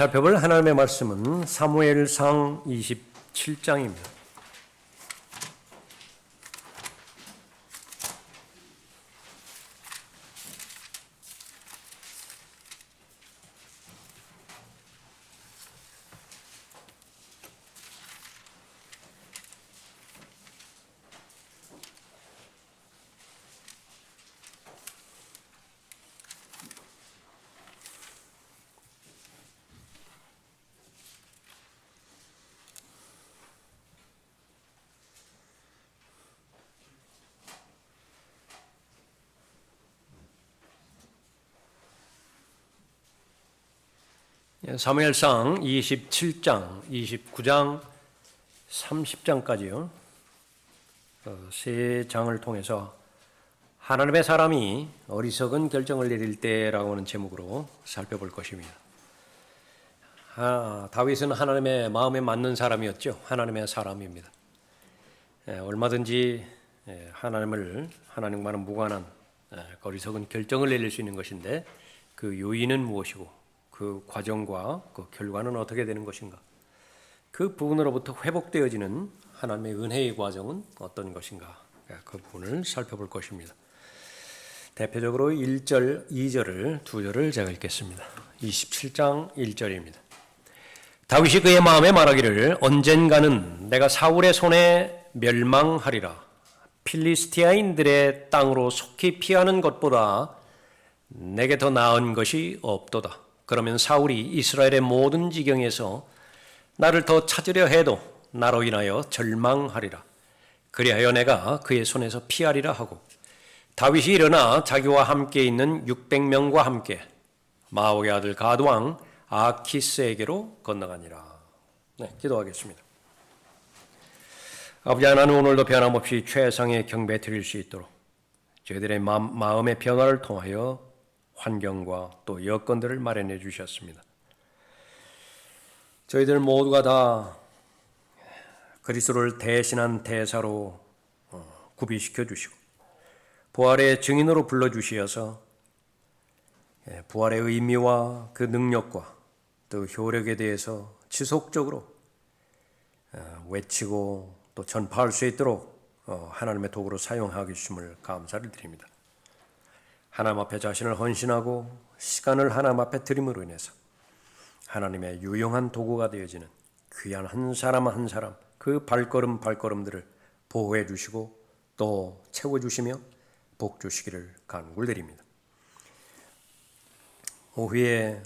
살펴볼 하나님의 말씀은 사무엘상 27장입니다. 사무엘상 27장, 29장, 30장까지요. 세 장을 통해서 하나님의 사람이 어리석은 결정을 내릴 때라고 하는 제목으로 살펴볼 것입니다. 다윗은 하나님의 마음에 맞는 사람이었죠. 하나님의 사람입니다. 얼마든지 하나님과는 무관한 어리석은 결정을 내릴 수 있는 것인데 그 요인은 무엇이고 그 과정과 그 결과는 어떻게 되는 것인가? 그 부분으로부터 회복되어지는 하나님의 은혜의 과정은 어떤 것인가? 그 부분을 살펴볼 것입니다. 대표적으로 1절, 2절을 두 절을 제가 읽겠습니다. 27장 1절입니다. 다윗이 그의 마음에 말하기를 언젠가는 내가 사울의 손에 멸망하리라. 필리스티아인들의 땅으로 속히 피하는 것보다 내게 더 나은 것이 없도다. 그러면 사울이 이스라엘의 모든 지경에서 나를 더 찾으려 해도 나로 인하여 절망하리라. 그리하여 내가 그의 손에서 피하리라 하고 다윗이 일어나 자기와 함께 있는 600명과 함께 마옥의 아들 가드왕 아키스에게로 건너가니라. 기도하겠습니다. 아버지 하나님, 오늘도 변함없이 최상의 경배 드릴 수 있도록 저희들의 마음의 변화를 통하여 환경과 또 여건들을 마련해 주셨습니다. 저희들 모두가 다 그리스도를 대신한 대사로 구비시켜 주시고 부활의 증인으로 불러주시어서 부활의 의미와 그 능력과 또 효력에 대해서 지속적으로 외치고 또 전파할 수 있도록 하나님의 도구로 사용하게 주심을 감사를 드립니다. 하나님 앞에 자신을 헌신하고 시간을 하나님 앞에 드림으로 인해서 하나님의 유용한 도구가 되어지는 귀한 한 사람 한 사람 그 발걸음들을 보호해 주시고 또 채워주시며 복 주시기를 간구드립니다. 오후에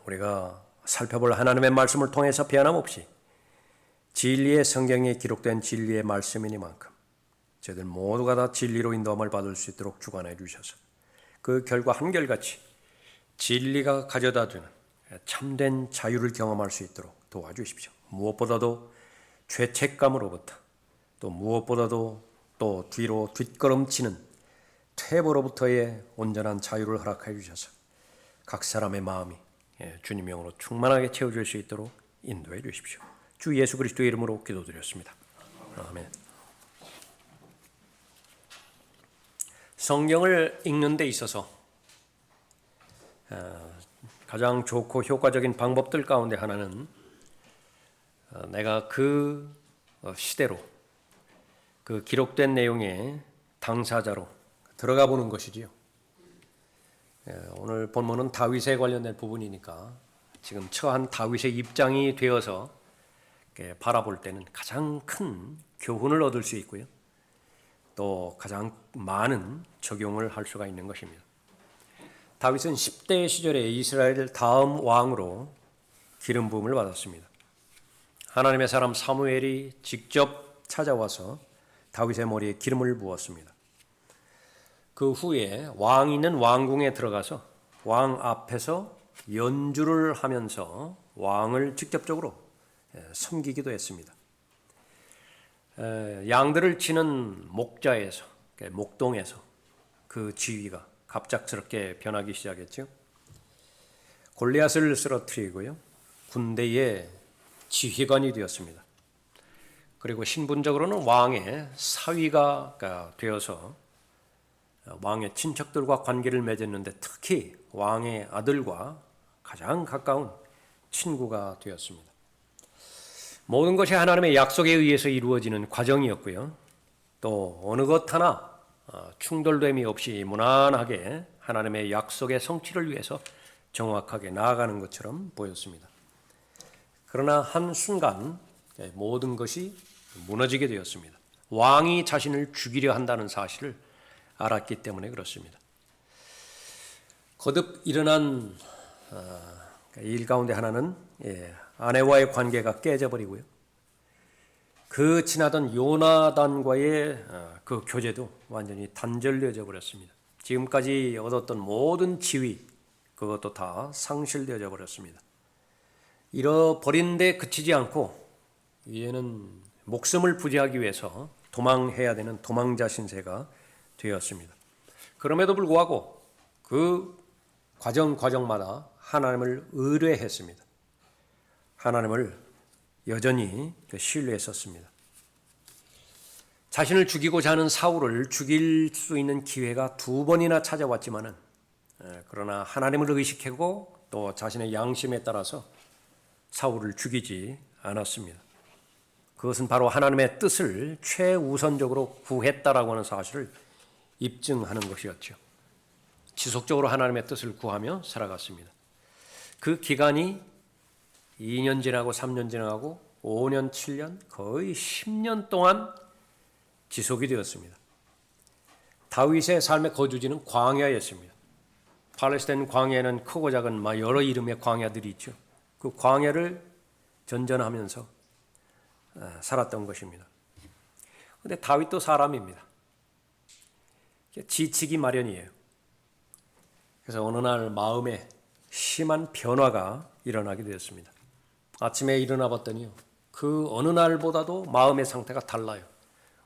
우리가 살펴볼 하나님의 말씀을 통해서 변함없이 진리의 성경에 기록된 진리의 말씀이니만큼 저희들 모두가 다 진리로 인도함을 받을 수 있도록 주관해 주셔서 그 결과 한결같이 진리가 가져다주는 참된 자유를 경험할 수 있도록 도와주십시오. 무엇보다도 죄책감으로부터 또 무엇보다도 또 뒤로 뒷걸음치는 퇴보로부터의 온전한 자유를 허락해 주셔서 각 사람의 마음이 주님 영으로 충만하게 채워질 수 있도록 인도해 주십시오. 주 예수 그리스도의 이름으로 기도드렸습니다. 아멘. 성경을 읽는 데 있어서 가장 좋고 효과적인 방법들 가운데 하나는 내가 그 시대로 그 기록된 내용의 당사자로 들어가 보는 것이지요. 오늘 본문은 다윗에 관련된 부분이니까 지금 처한 다윗의 입장이 되어서 바라볼 때는 가장 큰 교훈을 얻을 수 있고요. 또 가장 많은 적용을 할 수가 있는 것입니다. 다윗은 10대 시절에 이스라엘 다음 왕으로 기름 부음을 받았습니다. 하나님의 사람 사무엘이 직접 찾아와서 다윗의 머리에 기름을 부었습니다. 그 후에 왕이 있는 왕궁에 들어가서 왕 앞에서 연주를 하면서 왕을 직접적으로 섬기기도 했습니다. 양들을 치는 목자에서, 목동에서 그 지위가 갑작스럽게 변하기 시작했죠. 골리앗을 쓰러뜨리고요. 군대의 지휘관이 되었습니다. 그리고 신분적으로는 왕의 사위가 되어서 왕의 친척들과 관계를 맺었는데 특히 왕의 아들과 가장 가까운 친구가 되었습니다. 모든 것이 하나님의 약속에 의해서 이루어지는 과정이었고요. 또 어느 것 하나 충돌됨이 없이 무난하게 하나님의 약속의 성취를 위해서 정확하게 나아가는 것처럼 보였습니다. 그러나 한순간 모든 것이 무너지게 되었습니다. 왕이 자신을 죽이려 한다는 사실을 알았기 때문에 그렇습니다. 거듭 일어난 일 가운데 하나는 아내와의 관계가 깨져버리고요. 그 지나던 요나단과의 그 교제도 완전히 단절되어져 버렸습니다. 지금까지 얻었던 모든 지위, 그것도 다 상실되어져 버렸습니다. 잃어버린 데 그치지 않고 이제는 목숨을 부지하기 위해서 도망해야 되는 도망자 신세가 되었습니다. 그럼에도 불구하고 그 과정마다 하나님을 의뢰했습니다. 하나님을 여전히 신뢰했었습니다. 자신을 죽이고자 하는 사울을 죽일 수 있는 기회가 2번이나 찾아왔지만은 그러나 하나님을 의식하고 또 자신의 양심에 따라서 사울을 죽이지 않았습니다. 그것은 바로 하나님의 뜻을 최우선적으로 구했다라고 하는 사실을 입증하는 것이었죠. 지속적으로 하나님의 뜻을 구하며 살아갔습니다. 그 기간이 2년 지나고 3년 지나고 5년, 7년, 거의 10년 동안 지속이 되었습니다. 다윗의 삶의 거주지는 광야였습니다. 팔레스타인 광야에는 크고 작은 여러 이름의 광야들이 있죠. 그 광야를 전전하면서 살았던 것입니다. 그런데 다윗도 사람입니다. 지치기 마련이에요. 그래서 어느 날 마음에 심한 변화가 일어나게 되었습니다. 아침에 일어나 봤더니요, 그 어느 날보다도 마음의 상태가 달라요.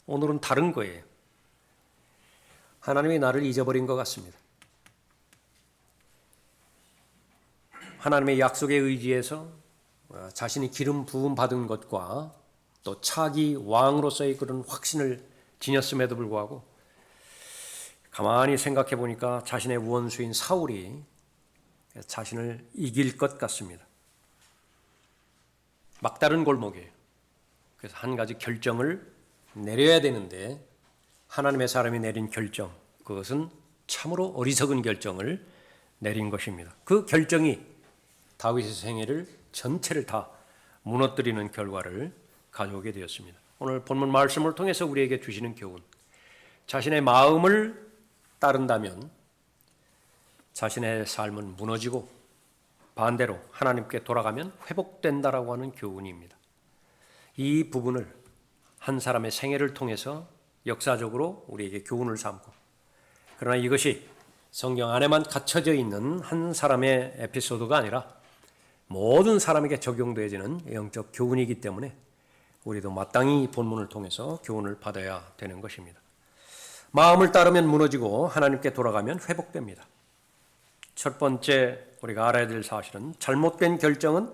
오늘은 다른 거예요. 하나님이 나를 잊어버린 것 같습니다. 하나님의 약속에 의지해서 자신이 기름 부음 받은 것과 또 차기 왕으로서의 그런 확신을 지녔음에도 불구하고 가만히 생각해 보니까 자신의 원수인 사울이 자신을 이길 것 같습니다. 막다른 골목이에요. 그래서 한 가지 결정을 내려야 되는데 하나님의 사람이 내린 결정, 그것은 참으로 어리석은 결정을 내린 것입니다. 그 결정이 다윗의 생애를 전체를 다 무너뜨리는 결과를 가져오게 되었습니다. 오늘 본문 말씀을 통해서 우리에게 주시는 교훈, 자신의 마음을 따른다면 자신의 삶은 무너지고 반대로 하나님께 돌아가면 회복된다라고 하는 교훈입니다. 이 부분을 한 사람의 생애를 통해서 역사적으로 우리에게 교훈을 삼고, 그러나 이것이 성경 안에만 갇혀져 있는 한 사람의 에피소드가 아니라 모든 사람에게 적용되어지는 영적 교훈이기 때문에 우리도 마땅히 본문을 통해서 교훈을 받아야 되는 것입니다. 마음을 따르면 무너지고 하나님께 돌아가면 회복됩니다. 첫 번째 우리가 알아야 될 사실은 잘못된 결정은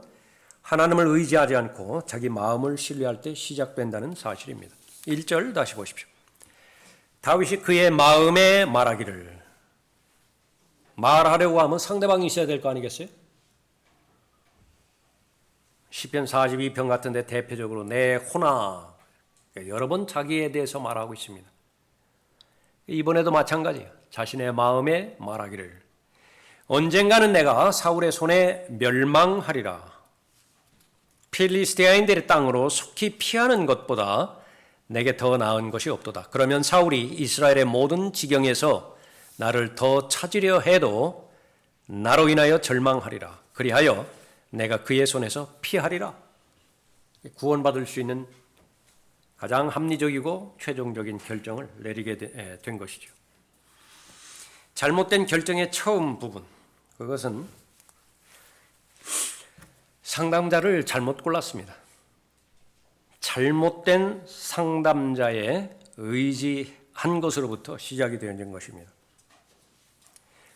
하나님을 의지하지 않고 자기 마음을 신뢰할 때 시작된다는 사실입니다. 1절 다시 보십시오. 다윗이 그의 마음에 말하기를, 말하려고 하면 상대방이 있어야 될 거 아니겠어요? 시편 42편 같은데 대표적으로 내 호나, 여러 번 자기에 대해서 말하고 있습니다. 이번에도 마찬가지예요. 자신의 마음에 말하기를, 언젠가는 내가 사울의 손에 멸망하리라. 필리스티아인들의 땅으로 속히 피하는 것보다 내게 더 나은 것이 없도다. 그러면 사울이 이스라엘의 모든 지경에서 나를 더 찾으려 해도 나로 인하여 절망하리라. 그리하여 내가 그의 손에서 피하리라. 구원받을 수 있는 가장 합리적이고 최종적인 결정을 내리게 된 것이죠. 잘못된 결정의 처음 부분, 그것은 상담자를 잘못 골랐습니다. 잘못된 상담자에 의지한 것으로부터 시작이 되는 것입니다.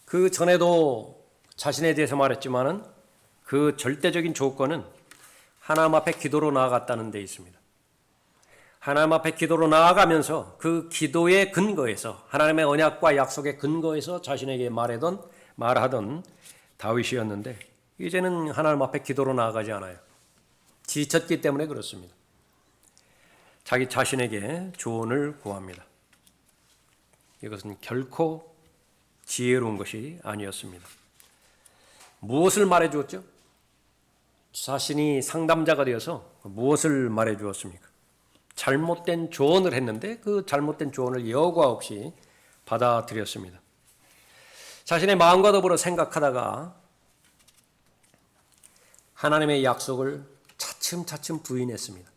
그 전에도 자신에 대해서 말했지만은 그 절대적인 조건은 하나님 앞에 기도로 나아갔다는 데 있습니다. 하나님 앞에 기도로 나아가면서 그 기도의 근거에서, 하나님의 언약과 약속의 근거에서 자신에게 말하던 다윗이었는데, 이제는 하나님 앞에 기도로 나아가지 않아요. 지쳤기 때문에 그렇습니다. 자기 자신에게 조언을 구합니다. 이것은 결코 지혜로운 것이 아니었습니다. 무엇을 말해 주었죠? 자신이 상담자가 되어서 무엇을 말해 주었습니까? 잘못된 조언을 했는데 그 잘못된 조언을 여과 없이 받아들였습니다. 자신의 마음과 더불어 생각하다가 하나님의 약속을 차츰차츰 부인했습니다.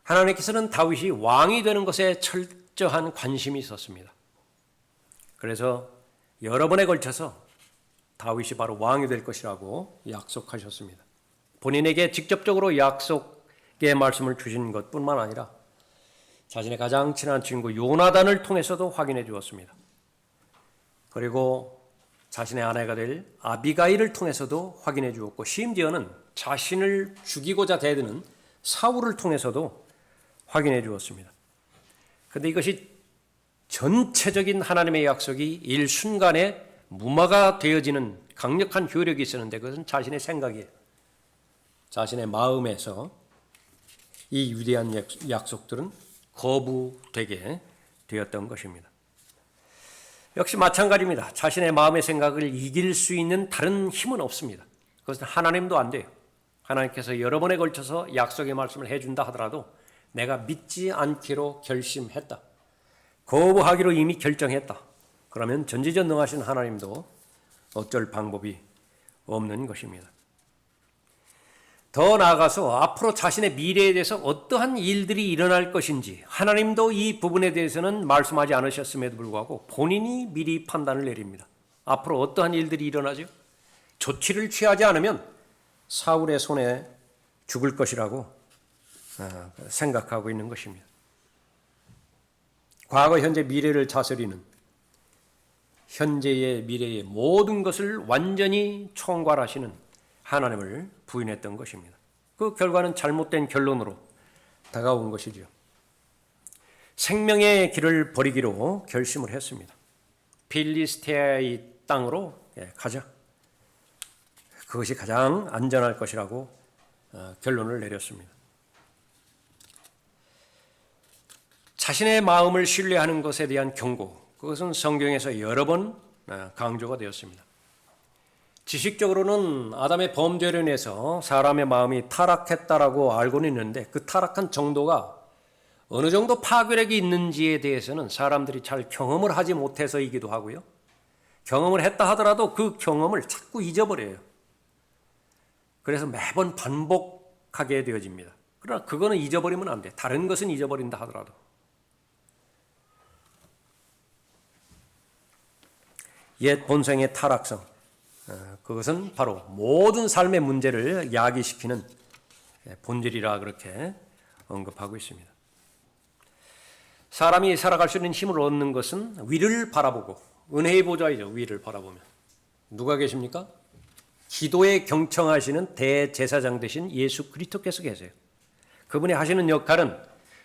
하나님께서는 다윗이 왕이 되는 것에 철저한 관심이 있었습니다. 그래서 여러 번에 걸쳐서 다윗이 바로 왕이 될 것이라고 약속하셨습니다. 본인에게 직접적으로 약속의 말씀을 주신 것뿐만 아니라 자신의 가장 친한 친구 요나단을 통해서도 확인해 주었습니다. 그리고 자신의 아내가 될 아비가일을 통해서도 확인해 주었고, 심지어는 자신을 죽이고자 대드는 사울을 통해서도 확인해 주었습니다. 그런데 이것이 전체적인 하나님의 약속이 일순간에 무마가 되어지는 강력한 효력이 있었는데 그것은 자신의 생각이에요. 자신의 마음에서 이 위대한 약속들은 거부되게 되었던 것입니다. 역시 마찬가지입니다. 자신의 마음의 생각을 이길 수 있는 다른 힘은 없습니다. 그것은 하나님도 안 돼요. 하나님께서 여러 번에 걸쳐서 약속의 말씀을 해준다 하더라도 내가 믿지 않기로 결심했다, 거부하기로 이미 결정했다, 그러면 전지전능하신 하나님도 어쩔 방법이 없는 것입니다. 더 나아가서 앞으로 자신의 미래에 대해서 어떠한 일들이 일어날 것인지 하나님도 이 부분에 대해서는 말씀하지 않으셨음에도 불구하고 본인이 미리 판단을 내립니다. 앞으로 어떠한 일들이 일어나죠? 조치를 취하지 않으면 사울의 손에 죽을 것이라고 생각하고 있는 것입니다. 과거, 현재, 미래를 다스리는 현재의 미래의 모든 것을 완전히 총괄하시는 하나님을 부인했던 것입니다. 그 결과는 잘못된 결론으로 다가온 것이죠. 생명의 길을 버리기로 결심을 했습니다. 필리스테아의 땅으로 가자. 그것이 가장 안전할 것이라고 결론을 내렸습니다. 자신의 마음을 신뢰하는 것에 대한 경고, 그것은 성경에서 여러 번 강조가 되었습니다. 지식적으로는 아담의 범죄로 인해서 사람의 마음이 타락했다라고 알고는 있는데 그 타락한 정도가 어느 정도 파괴력이 있는지에 대해서는 사람들이 잘 경험을 하지 못해서이기도 하고요. 경험을 했다 하더라도 그 경험을 자꾸 잊어버려요. 그래서 매번 반복하게 되어집니다. 그러나 그거는 잊어버리면 안 돼. 다른 것은 잊어버린다 하더라도. 옛 본성의 타락성, 그것은 바로 모든 삶의 문제를 야기시키는 본질이라 그렇게 언급하고 있습니다. 사람이 살아갈 수 있는 힘을 얻는 것은 위를 바라보고, 은혜의 보좌이죠. 위를 바라보면 누가 계십니까? 기도에 경청하시는 대제사장 되신 예수 그리스도께서 계세요. 그분이 하시는 역할은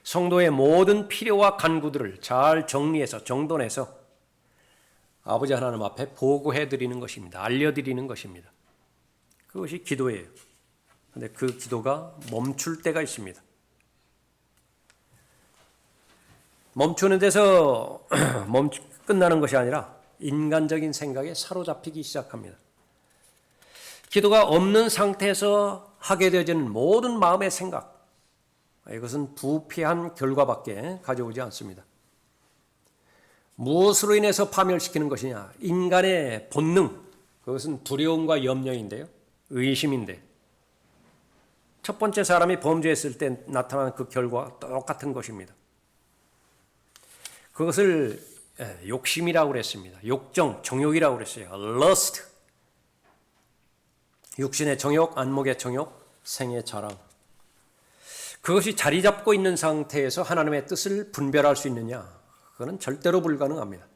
성도의 모든 필요와 간구들을 잘 정리해서 정돈해서 아버지 하나님 앞에 보고해 드리는 것입니다. 알려드리는 것입니다. 그것이 기도예요. 그런데 그 기도가 멈출 때가 있습니다. 멈추는 데서 끝나는 것이 아니라 인간적인 생각에 사로잡히기 시작합니다. 기도가 없는 상태에서 하게 되어지는 모든 마음의 생각, 이것은 부패한 결과밖에 가져오지 않습니다. 무엇으로 인해서 파멸시키는 것이냐? 인간의 본능, 그것은 두려움과 염려인데요. 의심인데, 첫 번째 사람이 범죄했을 때 나타나는 그 결과가 똑같은 것입니다. 그것을 욕심이라고 그랬습니다. 욕정, 정욕이라고 그랬어요. lust. 육신의 정욕, 안목의 정욕, 생의 자랑. 그것이 자리 잡고 있는 상태에서 하나님의 뜻을 분별할 수 있느냐? 그건 절대로 불가능합니다.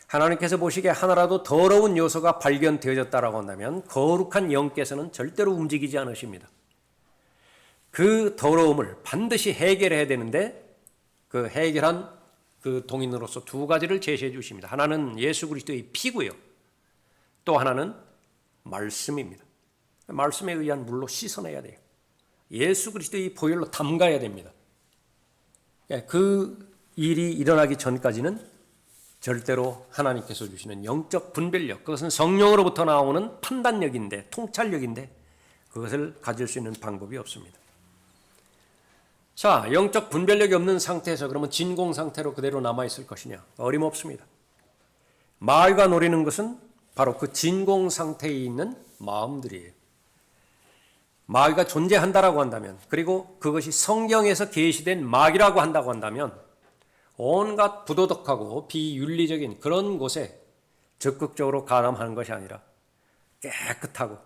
하나님께서 보시기에 하나라도 더러운 요소가 발견되어졌다라고 한다면 거룩한 영께서는 절대로 움직이지 않으십니다. 그 더러움을 반드시 해결해야 되는데 그 해결한 그 동인으로서 두 가지를 제시해 주십니다. 하나는 예수 그리스도의 피고요. 또 하나는 말씀입니다. 말씀에 의한 물로 씻어내야 돼요. 예수 그리스도의 보혈로 담가야 됩니다. 그 일이 일어나기 전까지는 절대로 하나님께서 주시는 영적 분별력, 그것은 성령으로부터 나오는 판단력인데, 통찰력인데 그것을 가질 수 있는 방법이 없습니다. 자, 영적 분별력이 없는 상태에서 그러면 진공 상태로 그대로 남아있을 것이냐? 어림없습니다. 마귀가 노리는 것은 바로 그 진공 상태에 있는 마음들이에요. 마귀가 존재한다라고 한다면, 그리고 그것이 성경에서 계시된 마귀라고 한다고 한다면 온갖 부도덕하고 비윤리적인 그런 곳에 적극적으로 가담하는 것이 아니라 깨끗하고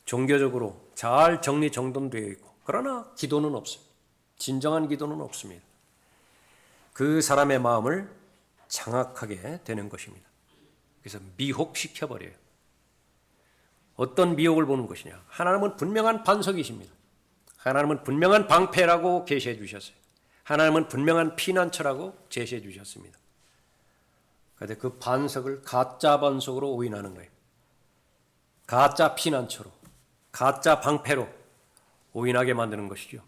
종교적으로 잘 정리정돈되어 있고, 그러나 기도는 없어요. 진정한 기도는 없습니다. 그 사람의 마음을 장악하게 되는 것입니다. 그래서 미혹시켜버려요. 어떤 미혹을 보는 것이냐? 하나님은 분명한 반석이십니다. 하나님은 분명한 방패라고 계시해 주셨어요. 하나님은 분명한 피난처라고 제시해 주셨습니다. 그런데 그 반석을 가짜 반석으로 오인하는 거예요. 가짜 피난처로, 가짜 방패로 오인하게 만드는 것이죠.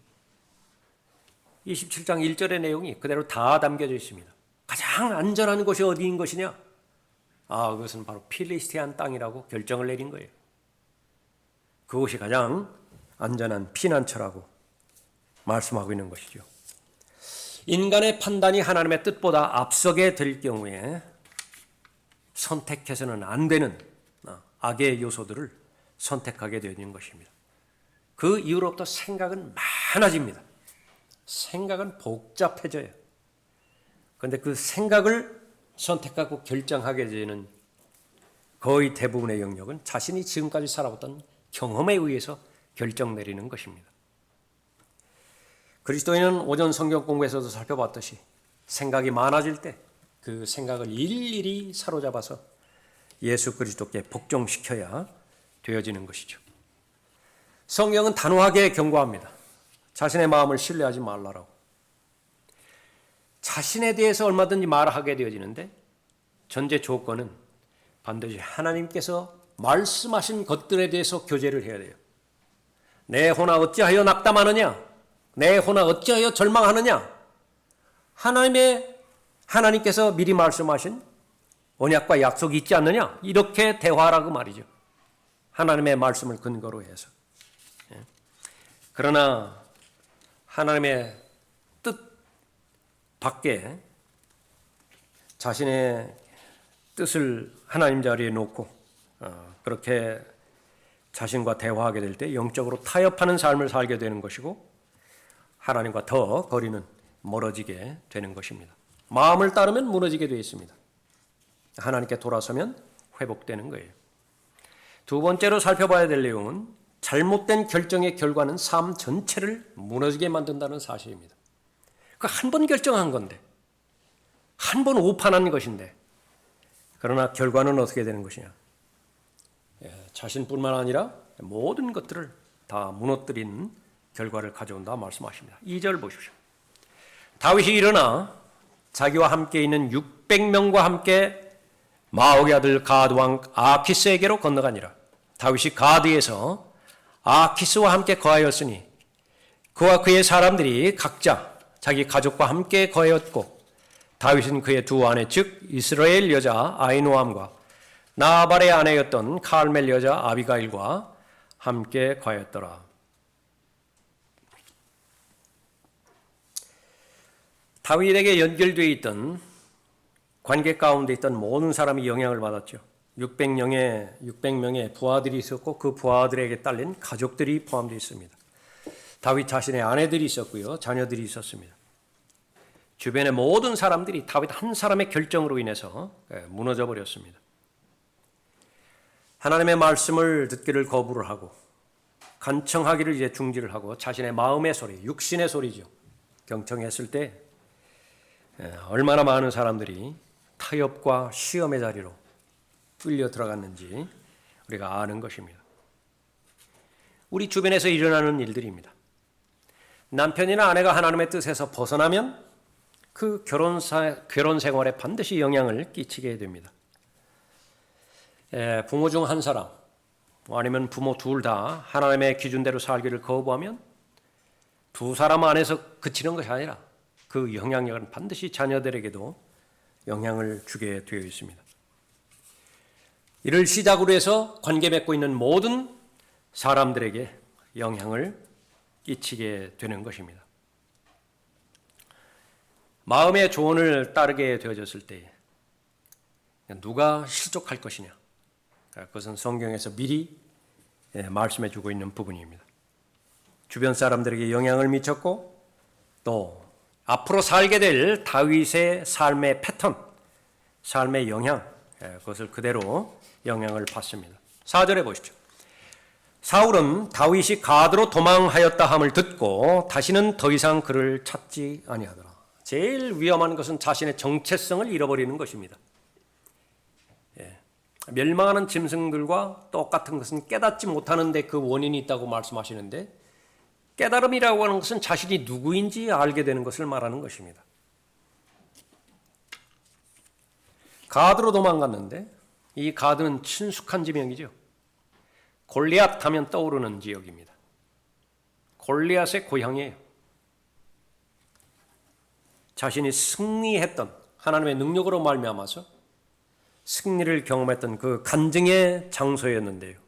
27장 1절의 내용이 그대로 다 담겨져 있습니다. 가장 안전한 곳이 어디인 것이냐? 그것은 바로 필리스티안 땅이라고 결정을 내린 거예요. 그것이 가장 안전한 피난처라고 말씀하고 있는 것이죠. 인간의 판단이 하나님의 뜻보다 앞서게 될 경우에 선택해서는 안 되는 악의 요소들을 선택하게 되는 것입니다. 그 이후로부터 생각은 많아집니다. 생각은 복잡해져요. 그런데 그 생각을 선택하고 결정하게 되는 거의 대부분의 영역은 자신이 지금까지 살아왔던 경험에 의해서 결정 내리는 것입니다. 그리스도인은 오전 성경 공부에서도 살펴봤듯이 생각이 많아질 때 그 생각을 일일이 사로잡아서 예수 그리스도께 복종시켜야 되어지는 것이죠. 성경은 단호하게 경고합니다. 자신의 마음을 신뢰하지 말라라고. 자신에 대해서 얼마든지 말하게 되어지는데 전제 조건은 반드시 하나님께서 말씀하신 것들에 대해서 교제를 해야 돼요. 내 혼아 어찌하여 낙담하느냐? 내 혼아 어찌하여 절망하느냐? 하나님께서 미리 말씀하신 언약과 약속이 있지 않느냐? 이렇게 대화라고 말이죠. 하나님의 말씀을 근거로 해서. 그러나 하나님의 뜻 밖에 자신의 뜻을 하나님 자리에 놓고 그렇게 자신과 대화하게 될 때 영적으로 타협하는 삶을 살게 되는 것이고, 하나님과 더 거리는 멀어지게 되는 것입니다. 마음을 따르면 무너지게 되어 있습니다. 하나님께 돌아서면 회복되는 거예요. 두 번째로 살펴봐야 될 내용은 잘못된 결정의 결과는 삶 전체를 무너지게 만든다는 사실입니다. 그 한 번 결정한 건데, 한 번 오판한 것인데, 그러나 결과는 어떻게 되는 것이냐? 자신뿐만 아니라 모든 것들을 다 무너뜨린 결과를 가져온다 말씀하십니다. 2절 보십시오. 다윗이 일어나 자기와 함께 있는 600명과 함께 마옥의 아들 가드 왕 아키스에게로 건너가니라. 다윗이 가드에서 아키스와 함께 거하였으니 그와 그의 사람들이 각자 자기 가족과 함께 거하였고, 다윗은 그의 두 아내 즉 이스라엘 여자 아히노암과 나발의 아내였던 칼멜 여자 아비가일과 함께 거하였더라. 다윗에게 연결되어 있던 관계 가운데 있던 모든 사람이 영향을 받았죠. 600명의 부하들이 있었고 그 부하들에게 딸린 가족들이 포함되어 있습니다. 다윗 자신의 아내들이 있었고요. 자녀들이 있었습니다. 주변의 모든 사람들이 다윗 한 사람의 결정으로 인해서 무너져 버렸습니다. 하나님의 말씀을 듣기를 거부를 하고 간청하기를 이제 중지를 하고 자신의 마음의 소리, 육신의 소리죠. 경청했을 때 얼마나 많은 사람들이 타협과 시험의 자리로 끌려 들어갔는지 우리가 아는 것입니다. 우리 주변에서 일어나는 일들입니다. 남편이나 아내가 하나님의 뜻에서 벗어나면 그 결혼 생활에 반드시 영향을 끼치게 됩니다. 부모 중 한 사람, 아니면 부모 둘 다 하나님의 기준대로 살기를 거부하면 두 사람 안에서 그치는 것이 아니라 그 영향력은 반드시 자녀들에게도 영향을 주게 되어 있습니다. 이를 시작으로 해서 관계 맺고 있는 모든 사람들에게 영향을 끼치게 되는 것입니다. 마음의 조언을 따르게 되어졌을 때 누가 실족할 것이냐, 그것은 성경에서 미리 말씀해 주고 있는 부분입니다. 주변 사람들에게 영향을 미쳤고 또 앞으로 살게 될 다윗의 삶의 패턴, 삶의 영향, 그것을 그대로 영향을 받습니다. 4절에 보십시오. 사울은 다윗이 가드로 도망하였다 함을 듣고 다시는 더 이상 그를 찾지 아니하더라. 제일 위험한 것은 자신의 정체성을 잃어버리는 것입니다. 멸망하는 짐승들과 똑같은 것은 깨닫지 못하는 데 그 원인이 있다고 말씀하시는데, 깨달음이라고 하는 것은 자신이 누구인지 알게 되는 것을 말하는 것입니다. 가드로 도망갔는데 이 가드는 친숙한 지명이죠. 골리앗 하면 떠오르는 지역입니다. 골리앗의 고향이에요. 자신이 승리했던 하나님의 능력으로 말미암아서 승리를 경험했던 그 간증의 장소였는데요.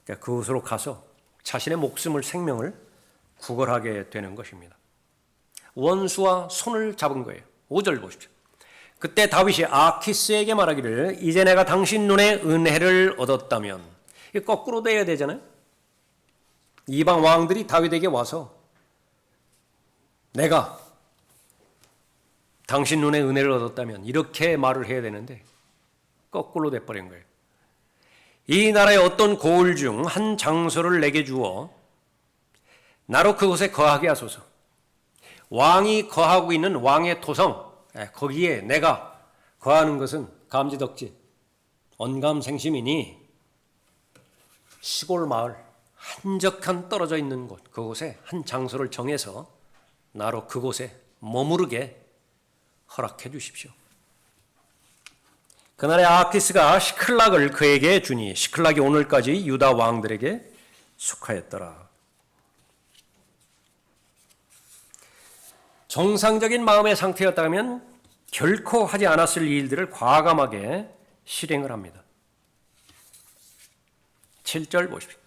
그러니까 그곳으로 가서 자신의 목숨을, 생명을 구걸하게 되는 것입니다. 원수와 손을 잡은 거예요. 5절 보십시오. 그때 다윗이 아키스에게 말하기를 이제 내가 당신 눈에 은혜를 얻었다면, 이게 거꾸로 돼야 되잖아요. 이방 왕들이 다윗에게 와서 내가 당신 눈에 은혜를 얻었다면 이렇게 말을 해야 되는데 거꾸로 돼버린 거예요. 이 나라의 어떤 고을 중 한 장소를 내게 주어 나로 그곳에 거하게 하소서. 왕이 거하고 있는 왕의 토성, 거기에 내가 거하는 것은 감지덕지, 언감생심이니 시골 마을, 한적한 떨어져 있는 곳, 그곳에 한 장소를 정해서 나로 그곳에 머무르게 허락해 주십시오. 그날에 아키스가 시클락을 그에게 주니 시클락이 오늘까지 유다 왕들에게 속하였더라. 정상적인 마음의 상태였다면 결코 하지 않았을 일들을 과감하게 실행을 합니다. 7절 보십시오.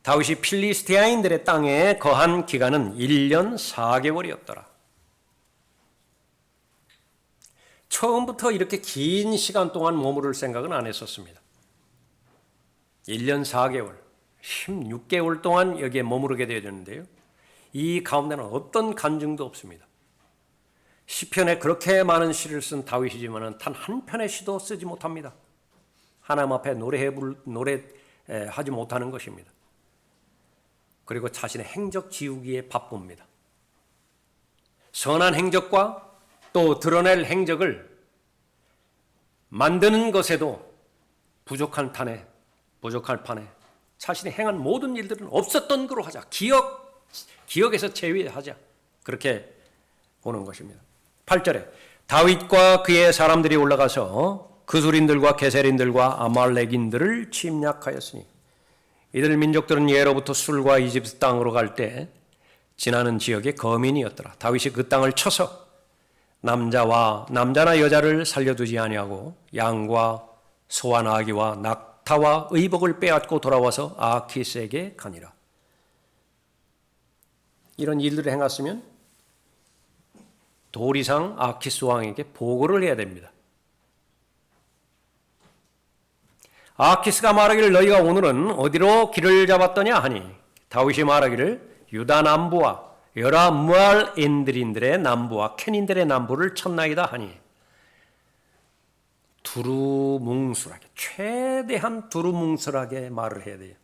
다윗이 필리스티아인들의 땅에 거한 기간은 1년 4개월이었더라. 처음부터 이렇게 긴 시간 동안 머무를 생각은 안 했었습니다. 1년 4개월, 16개월 동안 여기에 머무르게 되었는데요. 이 가운데는 어떤 간증도 없습니다. 시편에 그렇게 많은 시를 쓴 다윗이지만 단 한 편의 시도 쓰지 못합니다. 하나님 앞에 노래하지 못하는 것입니다. 그리고 자신의 행적 지우기에 바쁩니다. 선한 행적과 또 드러낼 행적을 만드는 것에도 부족할 판에 자신이 행한 모든 일들은 없었던 거로 하자. 기억에서 제외하자. 그렇게 보는 것입니다. 8절에 다윗과 그의 사람들이 올라가서 그술인들과 게셀인들과 아말렉인들을 침략하였으니 이들 민족들은 예로부터 술과 이집트 땅으로 갈 때 지나는 지역의 거민이었더라. 다윗이 그 땅을 쳐서 남자나 여자를 살려두지 아니하고 양과 소와 나귀와 낙타와 의복을 빼앗고 돌아와서 아키스에게 가니라. 이런 일들을 행했으면 도리상 아키스 왕에게 보고를 해야 됩니다. 아키스가 말하기를 너희가 오늘은 어디로 길을 잡았더냐 하니 다윗이 말하기를 유다 남부와 여라 무알인들의 남부와 켄인들의 남부를 쳤나이다 하니 두루뭉술하게, 최대한 두루뭉술하게 말을 해야 돼요.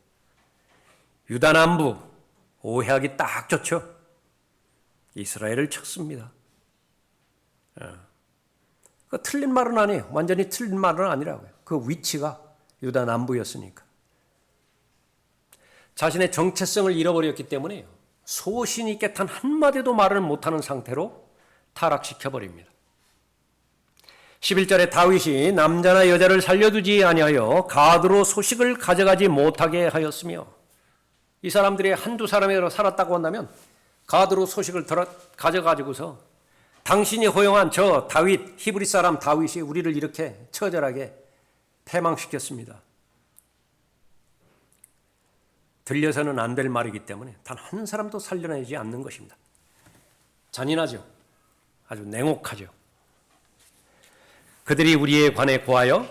유다 남부, 오해하기 딱 좋죠. 이스라엘을 쳤습니다. 그 틀린 말은 아니에요. 완전히 틀린 말은 아니라고요. 그 위치가 유다 남부였으니까. 자신의 정체성을 잃어버렸기 때문에요. 소신 있게 단 한마디도 말을 못하는 상태로 타락시켜버립니다. 11절에 다윗이 남자나 여자를 살려두지 아니하여 가드로 소식을 가져가지 못하게 하였으며, 이 사람들이 한두 사람이 살았다고 한다면 가드로 소식을 가져가지고서 당신이 허용한 저 다윗, 히브리 사람 다윗이 우리를 이렇게 처절하게 패망시켰습니다. 들려서는 안 될 말이기 때문에 단 한 사람도 살려내지 않는 것입니다. 잔인하죠. 아주 냉혹하죠. 그들이 우리에 관해 고하여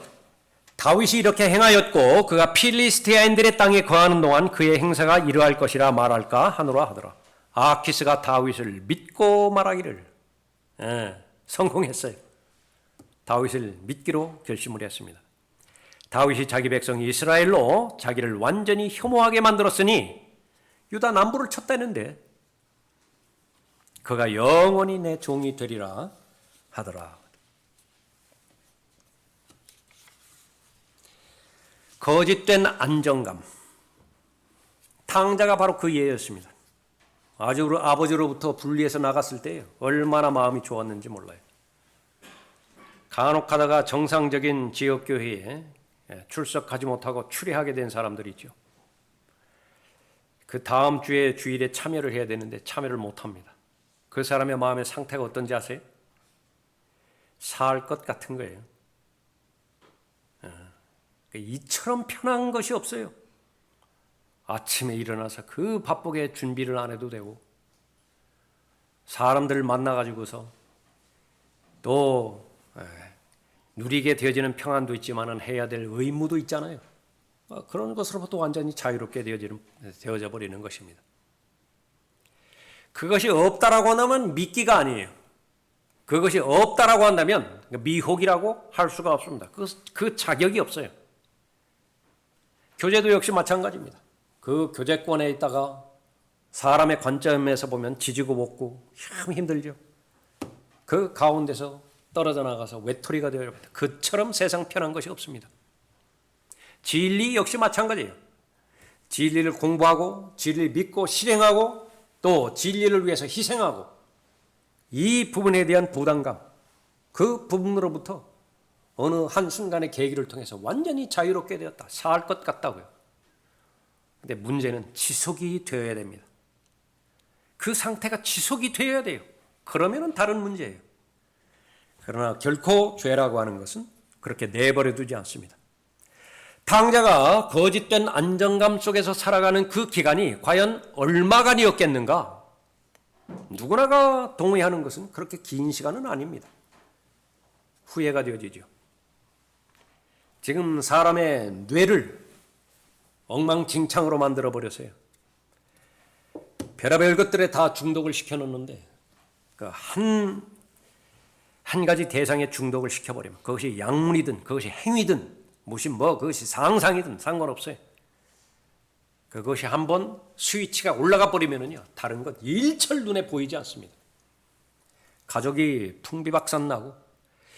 다윗이 이렇게 행하였고 그가 필리스티아인들의 땅에 거하는 동안 그의 행사가 이러할 것이라 말할까 하노라 하더라. 아키스가 다윗을 믿고 말하기를 성공했어요. 다윗을 믿기로 결심을 했습니다. 다윗이 자기 백성 이스라엘로 자기를 완전히 혐오하게 만들었으니 유다 남부를 쳤다는데 그가 영원히 내 종이 되리라 하더라. 거짓된 안정감. 탕자가 바로 그 예였습니다. 아버지로부터 분리해서 나갔을 때 얼마나 마음이 좋았는지 몰라요. 간혹 가다가 정상적인 지역교회에 출석하지 못하고 추리하게 된 사람들이 있죠. 그 다음 주에 주일에 참여를 해야 되는데 참여를 못합니다. 그 사람의 마음의 상태가 어떤지 아세요? 살 것 같은 거예요. 이처럼 편한 것이 없어요. 아침에 일어나서 그 바쁘게 준비를 안 해도 되고 사람들을 만나가지고서 또 누리게 되어지는 평안도 있지만 해야 될 의무도 있잖아요. 그런 것으로부터 완전히 자유롭게 되어져 버리는 것입니다. 그것이 없다라고 한다면 미끼가 아니에요. 그것이 없다라고 한다면 미혹이라고 할 수가 없습니다. 그 자격이 없어요. 교제도 역시 마찬가지입니다. 그 교제권에 있다가 사람의 관점에서 보면 지지고 볶고 참 힘들죠. 그 가운데서 떨어져 나가서 외톨이가 되어버립니다. 그처럼 세상 편한 것이 없습니다. 진리 역시 마찬가지예요. 진리를 공부하고 진리를 믿고 실행하고 또 진리를 위해서 희생하고 이 부분에 대한 부담감, 그 부분으로부터 어느 한순간의 계기를 통해서 완전히 자유롭게 되었다. 살 것 같다고요. 근데 문제는 지속이 되어야 됩니다. 그 상태가 지속이 되어야 돼요. 그러면은 다른 문제예요. 그러나 결코 죄라고 하는 것은 그렇게 내버려 두지 않습니다. 탕자가 거짓된 안정감 속에서 살아가는 그 기간이 과연 얼마간이었겠는가? 누구나가 동의하는 것은 그렇게 긴 시간은 아닙니다. 후회가 되어지죠. 지금 사람의 뇌를 엉망진창으로 만들어 버렸어요. 별의별 것들에 다 중독을 시켜놓는데 한 가지 대상에 중독을 시켜버리면 그것이 약물이든 그것이 행위든 무슨 그것이 상상이든 상관없어요. 그것이 한번 스위치가 올라가 버리면은요 다른 것 일철 눈에 보이지 않습니다. 가족이 풍비박산나고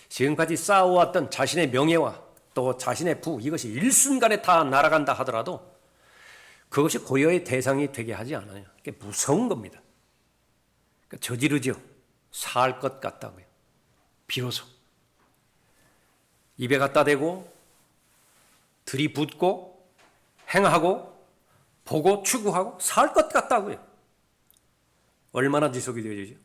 지금까지 쌓아왔던 자신의 명예와 또 자신의 부 이것이 일순간에 다 날아간다 하더라도 그것이 고려의 대상이 되게 하지 않아요. 그게 무서운 겁니다. 그러니까 저지르죠. 살 것 같다고요. 비로소 입에 갖다 대고 들이붓고 행하고 보고 추구하고 살 것 같다고요. 얼마나 지속이 되어지죠?